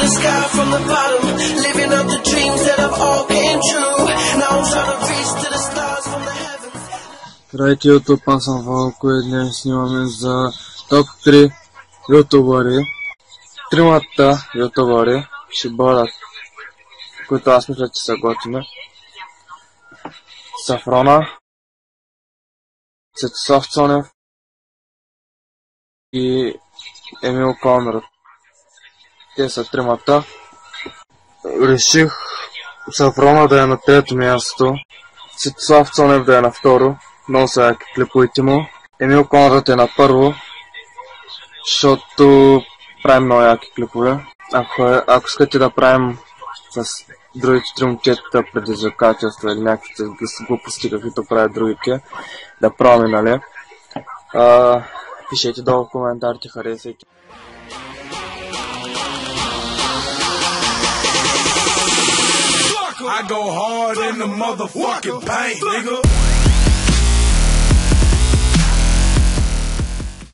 the sky from the bottom, living out the dreams that have all came true. Now I'm trying to reach to the stars from the heavens. Здравейте, YouTube, аз съм Валко и днес снимаме за топ 3 ютубъри. Тримата ютубъри ще бъдат, които аз мисля, че са готини. Сафрона, Цветослав Цонев и Емил Конрад. Те са тримата. Реших Сафрона да е на трето място, Цветослав Цонев да е на второ, много са яки клиповете му. Емил Конрад е на първо, защото правим много яки клипове. Ако искате да правим с другите три момчета предизвикателства или някакви глупости, каквито правят другите, да пробваме, нали? Пишете долу в коментарите, харесайте. I go hard in the motherfucking paint, nigga.